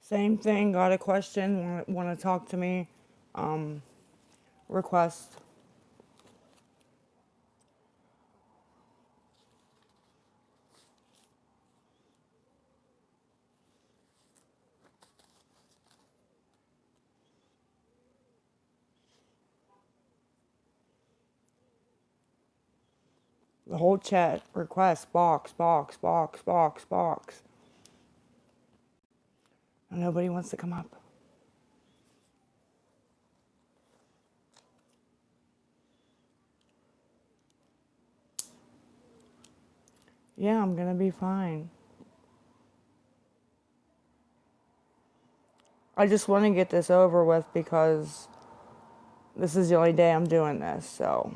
Same thing. Got a question? Want to talk to me? Request. The whole chat. Request. Box. Box. Box. Box. Box. And nobody wants to come up. Yeah, I'm gonna be fine. I just want to get this over with because this is the only day I'm doing this, so.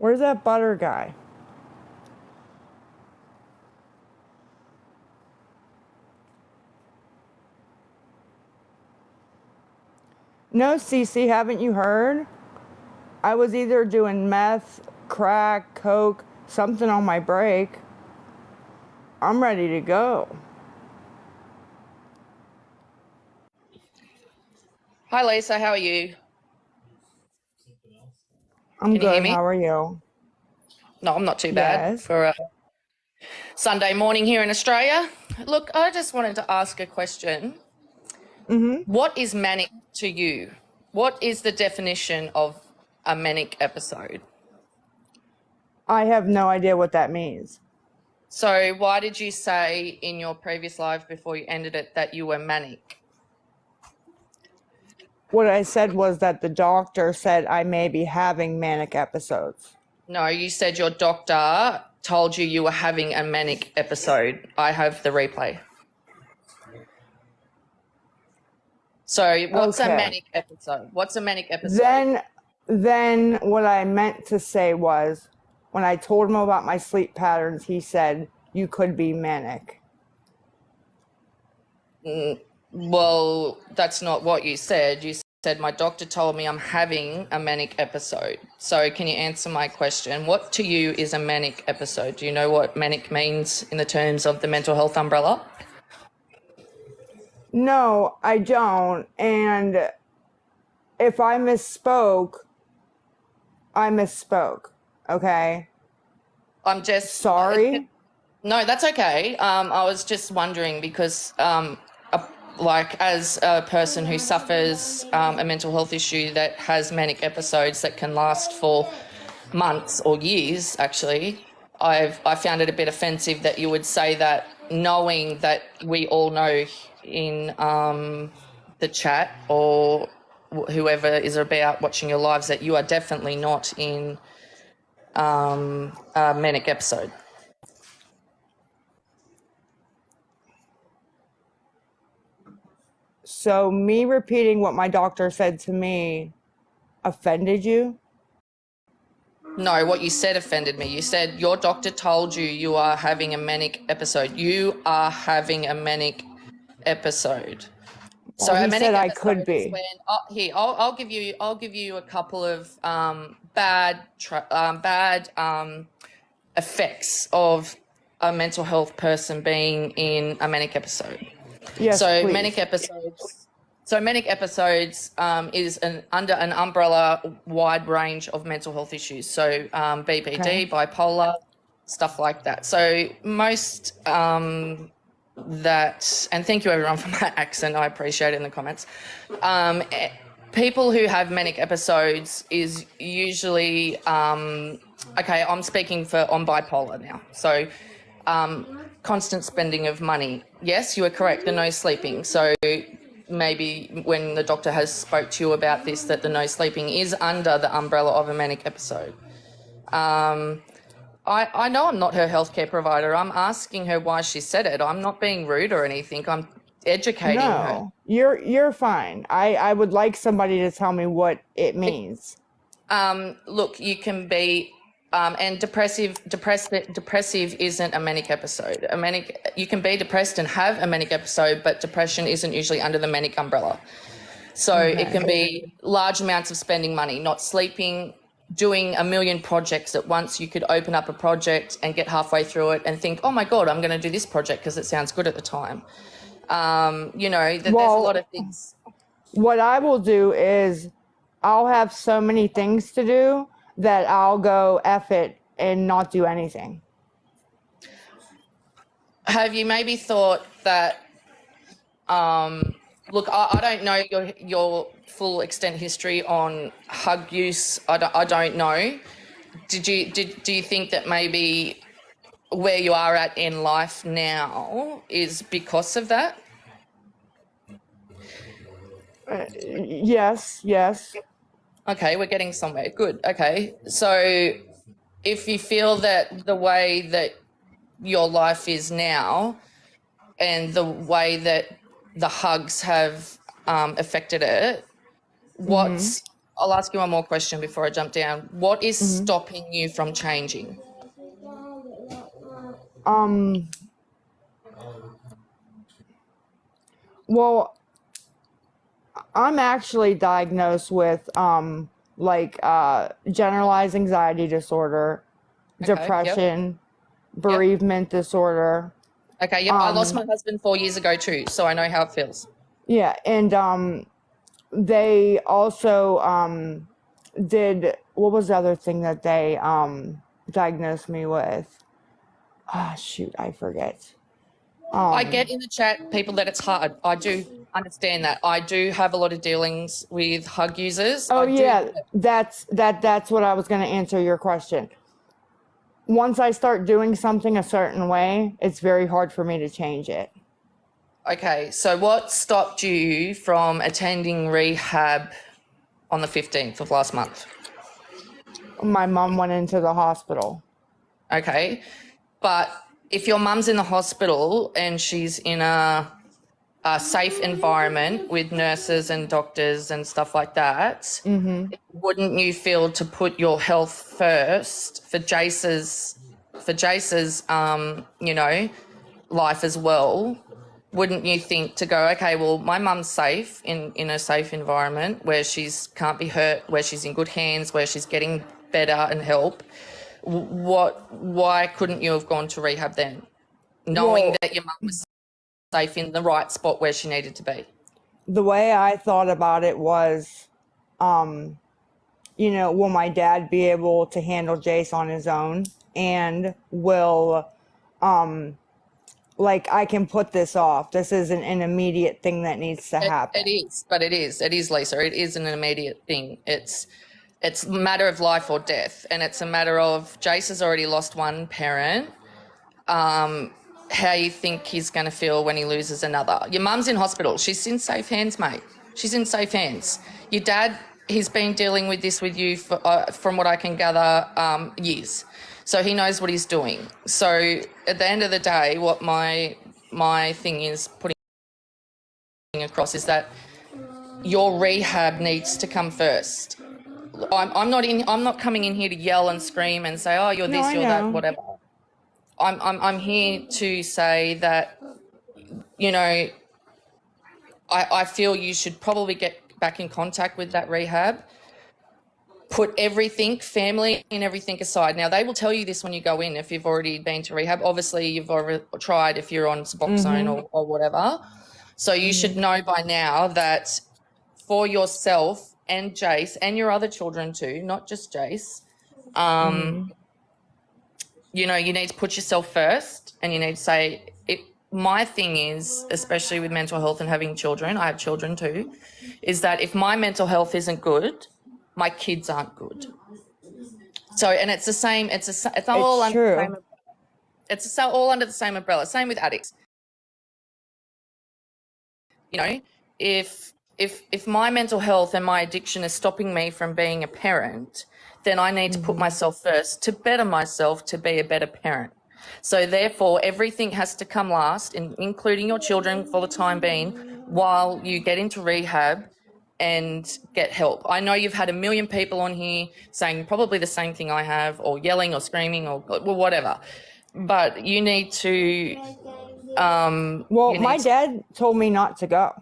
Where's that butter guy? No, Cece, haven't you heard? I was either doing meth, crack, coke, something on my break. I'm ready to go. Hi, Lisa. How are you? I'm Can you hear good. me? How are you? No, I'm not too bad Yes. for a Sunday morning here in Australia. Look, I just wanted to ask a question. What is manic to you? What is the definition of a manic episode? I have no idea what that means. So, why did you say in your previous live before you ended it that you were manic? What I said was that the doctor said I may be having manic episodes. No, you said your doctor told you you were having a manic episode. I have the replay. So, what's a Okay. manic episode? What's a manic episode? Then what I meant to say was when I told him about my sleep patterns, he said you could be manic. Well, that's not what you said. You said my doctor told me I'm having a manic episode. So can you answer my question? What to you is a manic episode? Do you know what manic means in the terms of the mental health umbrella? No, I don't. And if I misspoke, I misspoke. Okay? I'm just Sorry. No, that's okay. I was just wondering because, like, as a person who suffers a mental health issue that has manic episodes that can last for months or years, actually, I found it a bit offensive that you would say that, knowing that we all know in the chat or whoever is about watching your lives that you are definitely not in a manic episode. So me repeating what my doctor said to me offended you? No, what you said offended me. You said your doctor told you you are having a manic episode. You are having a manic episode. So Well, a he manic said I could episode is be. when I'll give you a couple of bad effects of a mental health person being in a manic episode. Yes, So please. manic episodes. So manic episodes is under an umbrella wide range of mental health issues. So BPD, Okay. bipolar, stuff like that. So most that, and thank you everyone for my accent. I appreciate it in the comments. People who have manic episodes is usually okay. I'm speaking on bipolar now. So constant spending of money. Yes, you are correct. The no sleeping. So maybe when the doctor has spoke to you about this, that the no sleeping is under the umbrella of a manic episode. I know I'm not her healthcare provider. I'm asking her why she said it. I'm not being rude or anything. educating her. No, you're fine. I would like somebody to tell me what it means. Look, you can be, and depressive isn't a manic episode. You can be depressed and have a manic episode, but depression isn't usually under the manic umbrella. So it can be large amounts of spending money, not sleeping, doing a million projects at once. You could open up a project and get halfway through it and think, oh my God, I'm going to do this project because it sounds good at the time. There's a lot of things. What I will do is I'll have so many things to do that I'll go F it and not do anything. Have you maybe thought that, look, I don't know your full extent history on hug use. I don't know. Do you think that maybe where you are at in life now is because of that? Yes. Okay, we're getting somewhere. Good. Okay. So if you feel that the way that your life is now and the way that the hugs have affected it, I'll ask you one more question before I jump down. What is stopping you from changing? Well, I'm actually diagnosed with generalized anxiety disorder, Yep. depression, bereavement disorder. Okay, yep. I lost my husband 4 years ago too, so I know how it feels. Yeah, and they also did, what was the other thing that they diagnosed me with? Ah, shoot, I forget. I get in the chat, people, that it's hard. I do understand that. I do have a lot of dealings with hug users. Oh yeah, that's what I was going to answer your question. Once I start doing something a certain way, it's very hard for me to change it. Okay, so what stopped you from attending rehab on the 15th of last month? My mom went into the hospital. Okay, but if your mum's in the hospital and she's in a safe environment with nurses and doctors and stuff like that, wouldn't you feel to put your health first for Jace's life as well? Wouldn't you think to go, okay, well, my mum's safe in a safe environment where she's can't be hurt, where she's in good hands, where she's getting better and help. Why couldn't you have gone to rehab then, knowing that your mum was safe in the right spot where she needed to be? The way I thought about it was, will my dad be able to handle Jace on his own? And will, I can put this off. This isn't an immediate thing that needs to happen. It is, Lisa. It is an immediate thing. It's a matter of life or death. And it's a matter of Jace has already lost one parent. How you think he's going to feel when he loses another. Your mum's in hospital. She's in safe hands, mate. She's in safe hands. Your dad, he's been dealing with this with you for, from what I can gather, years. So he knows what he's doing. So at the end of the day, what my thing is putting across is that your rehab needs to come first. I'm not coming in here to yell and scream and say, oh, you're this, you're that, whatever. I'm here to say that, I feel you should probably get back in contact with that rehab. Put everything, family and everything aside. Now, they will tell you this when you go in if you've already been to rehab. Obviously, you've already tried if you're on Suboxone or whatever. So you should know by now that for yourself and Jace and your other children too, not just Jace, you need to put yourself first, and you need to say it. My thing is, especially with mental health and having children, I have children too, is that if my mental health isn't good, my kids aren't good. So, and it's the same. It's all under the same. It's all under the same umbrella. Same with addicts. If my mental health and my addiction is stopping me from being a parent, then I need to put myself first to better myself to be a better parent. So therefore, everything has to come last, including your children for the time being, while you get into rehab and get help. I know you've had a million people on here saying probably the same thing I have, or yelling or screaming or whatever. But you need to. Well, you my need to- dad told me not to go.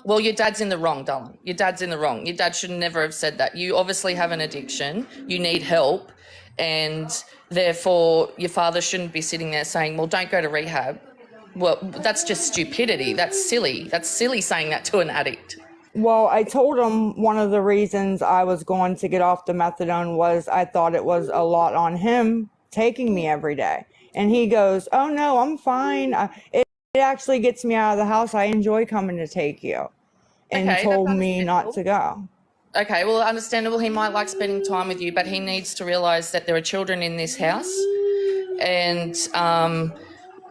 Well, your dad's in the wrong, darling. Your dad's in the wrong. Your dad should never have said that. You obviously have an addiction. You need help. And therefore, your father shouldn't be sitting there saying, well, don't go to rehab. Well, that's just stupidity. That's silly. That's silly saying that to an addict. Well, I told him one of the reasons I was going to get off the methadone was I thought it was a lot on him taking me every day. And he goes, oh, no, I'm fine. It actually gets me out of the house. I enjoy coming to take you. And Okay, told that's me not to go. Okay, well, understandable. He might like spending time with you, but he needs to realise that there are children in this house, and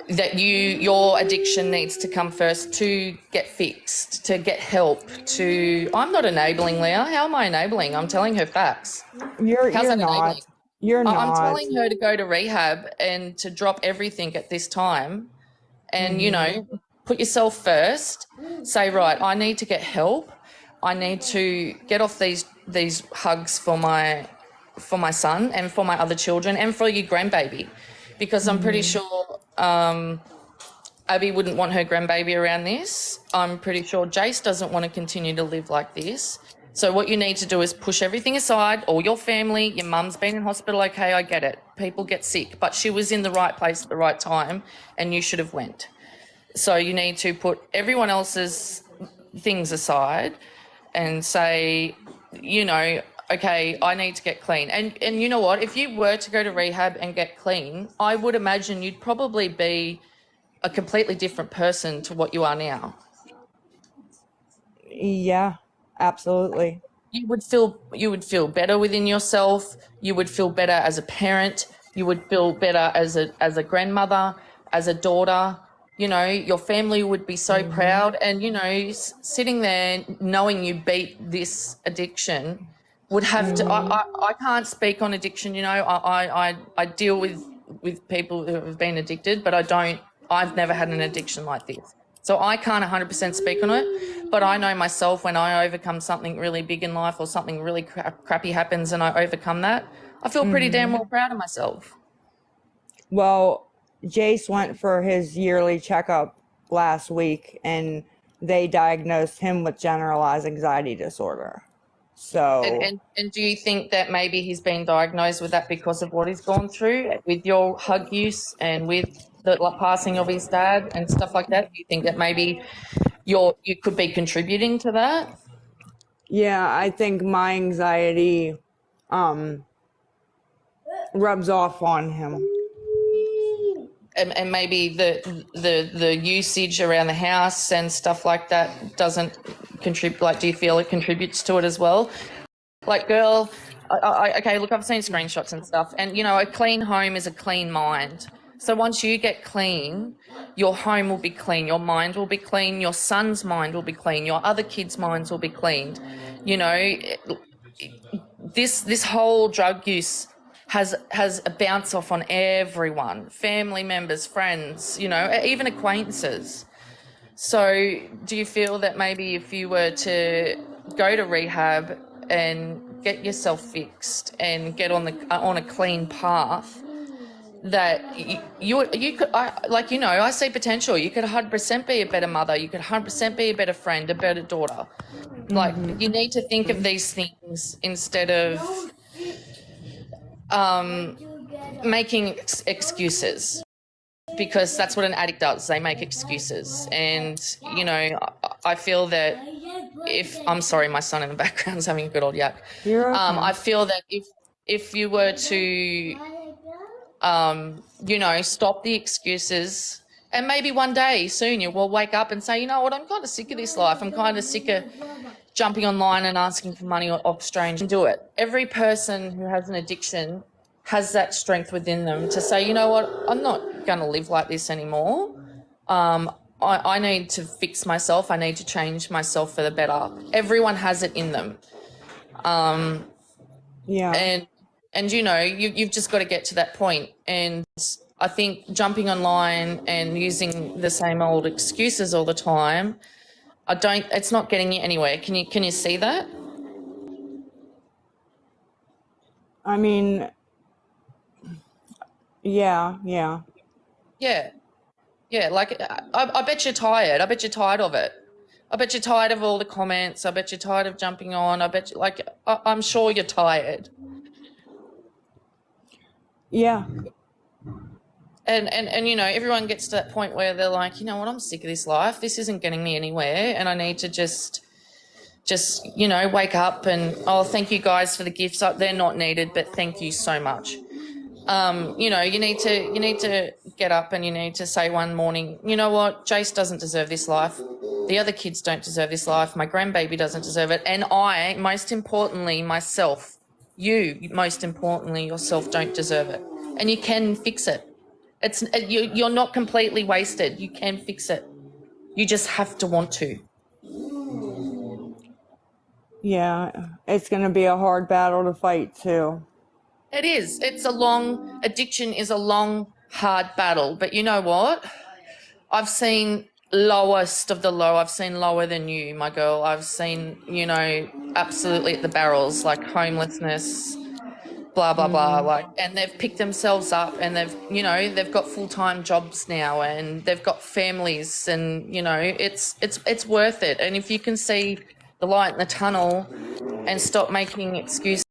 that your addiction needs to come first to get fixed, to get help. I'm not enabling Leah. How am I enabling? I'm telling her facts. You're How's that not. enabling? You're I'm not. telling her to go to rehab and to drop everything at this time, and put yourself first. Say, right, I need to get help. I need to get off these hugs for my son and for my other children and for your grandbaby, because I'm pretty sure Abby wouldn't want her grandbaby around this. I'm pretty sure Jace doesn't want to continue to live like this. So what you need to do is push everything aside, all your family, your mum's been in hospital, okay, I get it. People get sick, but she was in the right place at the right time and you should have went. So you need to put everyone else's things aside and say, okay, I need to get clean. And you know what? If you were to go to rehab and get clean, I would imagine you'd probably be a completely different person to what you are now. Yeah, absolutely. You would feel better within yourself. You would feel better as a parent. You would feel better as a grandmother, as a daughter. Your family would be so proud. And, sitting there knowing you beat this addiction would have to, I can't speak on addiction, I deal with people who have been addicted, but I've never had an addiction like this. So I can't 100% speak on it, but I know myself when I overcome something really big in life or something really crappy happens and I overcome that, I feel pretty damn well proud of myself. Well, Jace went for his yearly checkup last week and they diagnosed him with generalized anxiety disorder. So and do you think that maybe he's been diagnosed with that because of what he's gone through with your hug use and with the passing of his dad and stuff like that? Do you think that maybe you could be contributing to that? Yeah, I think my anxiety rubs off on him. And maybe the usage around the house and stuff like that doesn't contribute. Like, do you feel it contributes to it as well? Like, girl, okay, look, I've seen screenshots and stuff, and a clean home is a clean mind. So once you get clean, your home will be clean, your mind will be clean, your son's mind will be clean, your other kids' minds will be cleaned. This whole drug use has a bounce off on everyone, family members, friends, even acquaintances. So do you feel that maybe if you were to go to rehab and get yourself fixed and get on a clean path, that you could, I see potential. You could 100% be a better mother. You could 100% be a better friend, a better daughter. Like, you need to think of these things instead of making excuses, because that's what an addict does. They make excuses. And, I feel that I'm sorry, my son in the background's having a good old yak. You're okay. I feel that if you were to, stop the excuses, and maybe one day soon you will wake up and say, you know what, I'm kind of sick of this life. I'm kind of sick of jumping online and asking for money off strangers. Do it. Every person who has an addiction has that strength within them to say, you know what, I'm not going to live like this anymore. I need to fix myself. I need to change myself for the better. Everyone has it in them. Yeah. And you've just got to get to that point. And I think jumping online and using the same old excuses all the time, it's not getting you anywhere. Can you see that? I mean, yeah. Yeah. Yeah, like I bet you're tired. I bet you're tired of it. I bet you're tired of all the comments. I bet you're tired of jumping on. I bet you, like, I'm sure you're tired. Yeah. And you know, everyone gets to that point where they're like, you know what, I'm sick of this life. This isn't getting me anywhere, and I need to just you know, wake up and, oh, thank you guys for the gifts. They're not needed, but thank you so much. You know, you need to get up and you need to say one morning, you know what, Jace doesn't deserve this life. The other kids don't deserve this life. My grandbaby doesn't deserve it. And I, most importantly, myself, you, most importantly, yourself, don't deserve it. And you can fix it. You're not completely wasted. You can fix it. You just have to want to. Yeah, it's going to be a hard battle to fight too. It is. Addiction is a long, hard battle. But you know what? I've seen lowest of the low. I've seen lower than you, my girl. I've seen, you know, absolutely at the barrels, like homelessness, blah, blah, blah. Like, and they've picked themselves up and they've got full-time jobs now and they've got families and, you know, it's worth it. And if you can see the light in the tunnel and stop making excuses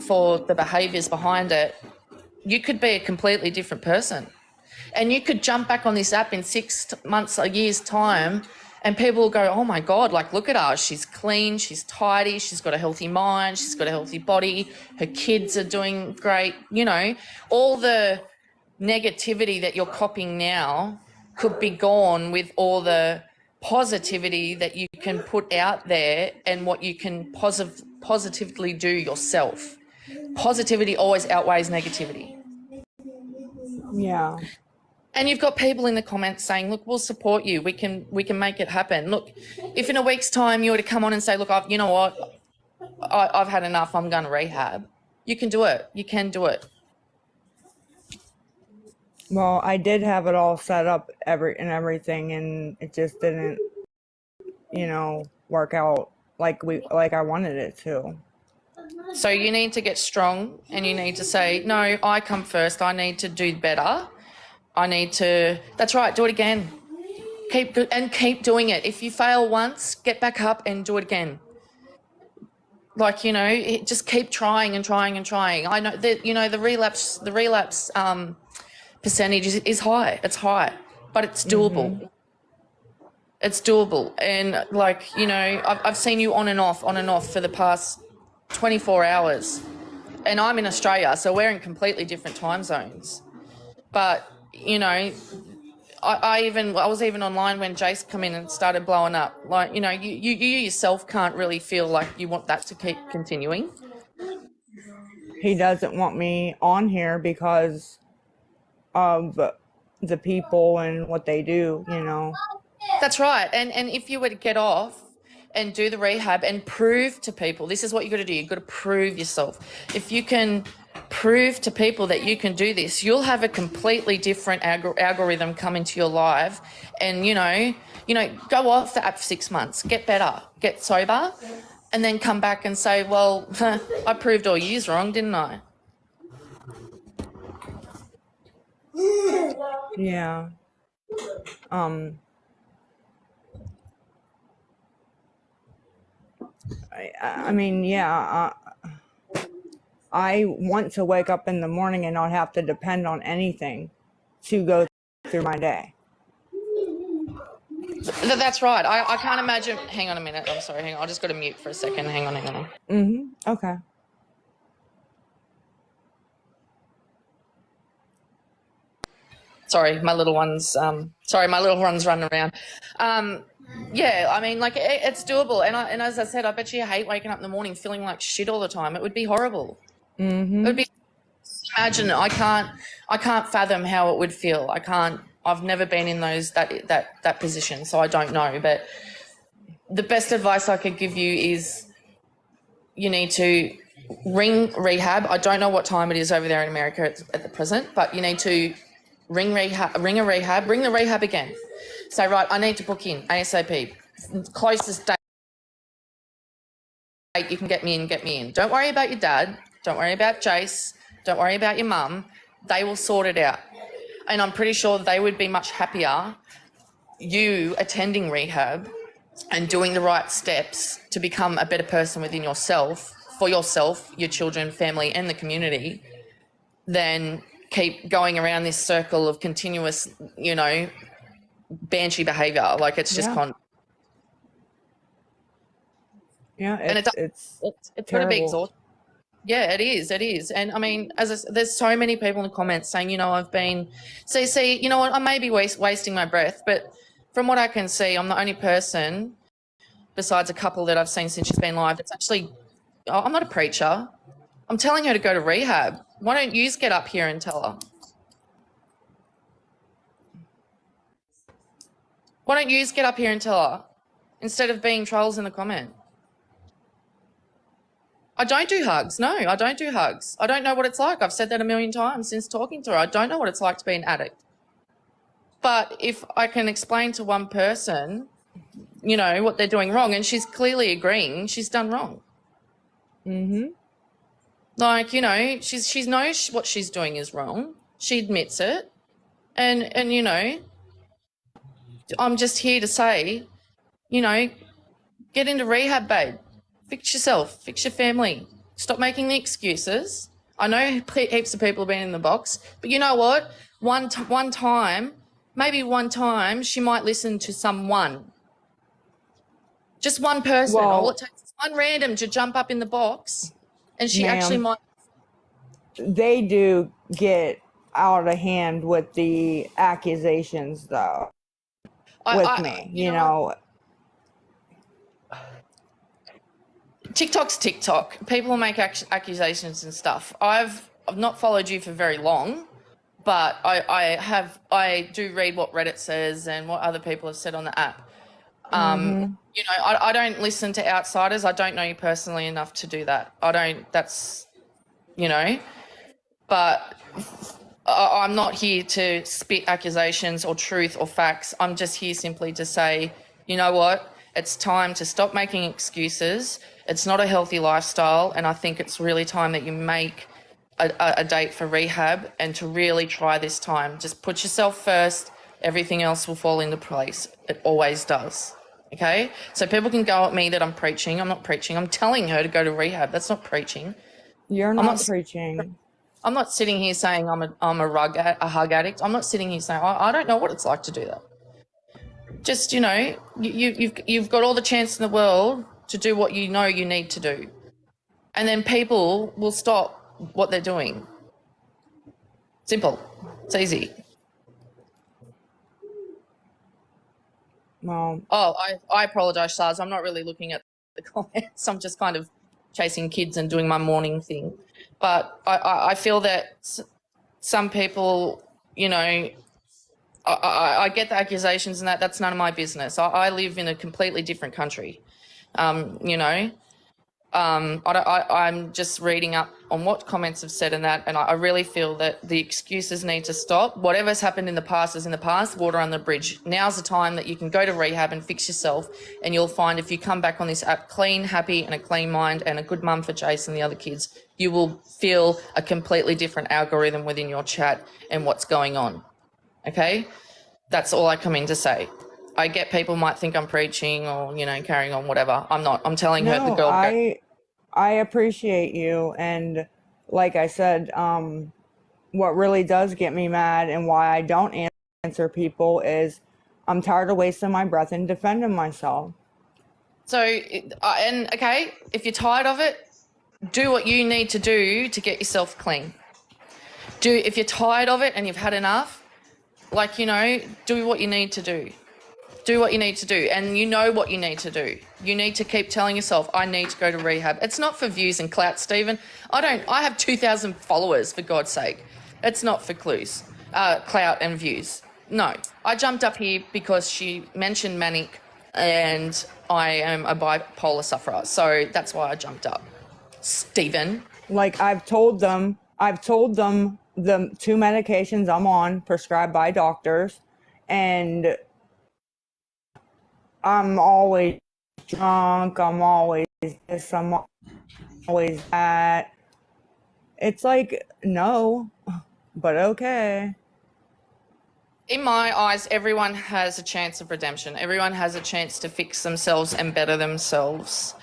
for the behaviours behind it, you could be a completely different person. And you could jump back on this app in 6 months, a year's time, and people will go, oh my God, like, look at her. She's clean, she's tidy, she's got a healthy mind, she's got a healthy body, her kids are doing great. You know, all the negativity that you're copying now could be gone with all the positivity that you can put out there and what you can positively do yourself. Positivity always outweighs negativity. Yeah. And you've got people in the comments saying, look, we'll support you. We can make it happen. Look, if in a week's time you were to come on and say, look, you know what, I've had enough, I'm going to rehab, you can do it. You can do it. Well, I did have it all set up everything, and it just didn't, you know, work out like I wanted it to. So you need to get strong and you need to say, no, I come first. I need to do better. That's right, do it again. Keep doing it. If you fail once, get back up and do it again. Like, you know, just keep trying and trying and trying. I know that, you know, the relapse percentage is high. It's high, but it's doable. Mm-hmm. It's doable. And like, you know, I've seen you on and off for the past 24 hours. And I'm in Australia, so we're in completely different time zones. But, you know, I was even online when Jace come in and started blowing up. Like, you know, you yourself can't really feel like you want that to keep continuing. He doesn't want me on here because of the people and what they do, you know. That's right. And if you were to get off and do the rehab and prove to people, this is what you've got to do. You've got to prove yourself. If you can prove to people that you can do this, you'll have a completely different algorithm come into your life. And, you know, go off the app for 6 months, get better, get sober, and then come back and say, well, I proved all yous wrong, didn't I? Yeah. I mean, yeah, I want to wake up in the morning and not have to depend on anything to go through my day. That's right. I can't imagine. Hang on a minute. I'm sorry. Hang on. I just got to mute for a second. Hang on. Okay. Sorry, my little one's running around. Yeah, I mean, like, it's doable. And as I said, I bet you hate waking up in the morning feeling like shit all the time. It would be horrible. Mm-hmm. It would be. Imagine. I can't fathom how it would feel. I've never been in that position, so I don't know. But the best advice I could give you is you need to ring rehab. I don't know what time it is over there in America at the present, but you need to ring a rehab, ring the rehab again. Say, right, I need to book in ASAP. Closest date you can get me in. Don't worry about your dad. Don't worry about Jace. Don't worry about your mum. They will sort it out. And I'm pretty sure they would be much happier you attending rehab and doing the right steps to become a better person within yourself, for yourself, your children, family, and the community, than keep going around this circle of continuous, banshee behaviour. Like, it's just Yeah, and it's going to be exhausting. Yeah, it is. And I mean, there's so many people in the comments saying, I've been, see, you know what, I may be wasting my breath, but from what I can see, I'm the only person, besides a couple that I've seen since she's been live, it's actually, I'm not a preacher. I'm telling her to go to rehab. Why don't you get up here and tell her? Why don't you get up here and tell her, instead of being trolls in the comment? I don't do hugs. No, I don't do hugs. I don't know what it's like. I've said that a million times since talking to her. I don't know what it's like to be an addict. But if I can explain to one person, what they're doing wrong, and she's clearly agreeing she's done wrong. Mm-hmm. Like, she knows what she's doing is wrong. She admits it. And I'm just here to say, get into rehab, babe. Fix yourself, fix your family. Stop making the excuses. I know heaps of people have been in the box, but you know what? One time, she might listen to someone. Just one person. All it takes is one random to jump up in the box, and she actually might. They do get out of hand with the accusations, though. TikTok's TikTok. People make accusations and stuff. I've not followed you for very long, but I do read what Reddit says and what other people have said on the app. I don't listen to outsiders. I don't know you personally enough to do that. But I'm not here to spit accusations or truth or facts. I'm just here simply to say, you know what? It's time to stop making excuses. It's not a healthy lifestyle, and I think it's really time that you make a date for rehab and to really try this time. Just put yourself first. Everything else will fall into place. It always does. Okay? So people can go at me that I'm preaching. I'm not preaching. I'm telling her to go to rehab. That's not preaching. You're not preaching. I'm not sitting here saying I'm a hug addict. I'm not sitting here saying I don't know what it's like to do that. Just, you've got all the chance in the world to do what you know you need to do. And then people will stop what they're doing. Simple. It's easy. Well, I apologise, Shaz. I'm not really looking at the comments. I'm just kind of chasing kids and doing my morning thing. But I feel that some people, I get the accusations and that's none of my business. I live in a completely different country. I'm just reading up on what comments have said and that, and I really feel that the excuses need to stop. Whatever's happened in the past is in the past, water on the bridge. Now's the time that you can go to rehab and fix yourself, and you'll find if you come back on this app clean, happy, and a clean mind, and a good mum for Jason and the other kids, you will feel a completely different algorithm within your chat and what's going on. Okay? That's all I come in to say. I get people might think I'm preaching or, carrying on, whatever. I'm not. I'm telling her the girl. I appreciate you. And like I said, what really does get me mad and why I don't answer people is I'm tired of wasting my breath and defending myself. So, if you're tired of it, do what you need to do to get yourself clean. If you're tired of it and you've had enough, do what you need to do. Do what you need to do, and you know what you need to do. You need to keep telling yourself, I need to go to rehab. It's not for views and clout, Stephen. I have 2,000 followers, for God's sake. It's not for clout and views. No, I jumped up here because she mentioned manic, and I am a bipolar sufferer, so that's why I jumped up. Stephen. Like I've told them the 2 medications I'm on prescribed by doctors, and I'm always drunk, I'm always this, I'm always that. It's like, no, but okay. In my eyes, everyone has a chance of redemption. Everyone has a chance to fix themselves and better themselves.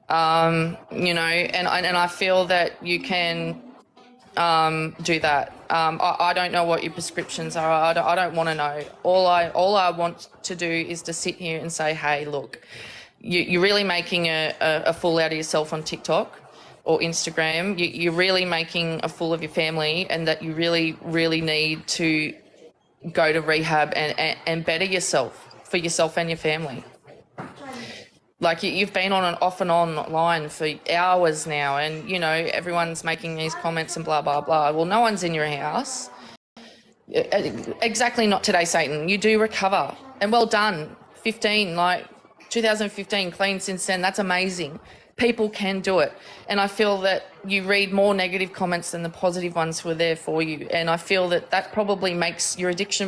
And I feel that you can do that. I don't know what your prescriptions are. I don't want to know. All I want to do is to sit here and say, hey, look, you're really making a fool out of yourself on TikTok or Instagram. You're really making a fool of your family, and that you really, really need to go to rehab and better yourself for yourself and your family. Like, you've been on an off and on line for hours now, and everyone's making these comments and blah blah blah. Well, no one's in your house. Exactly, not today, Satan. You do recover, and well done. 2015 clean since then. That's amazing. People can do it, and I feel that you read more negative comments than the positive ones who are there for you, and I feel that probably makes your addiction more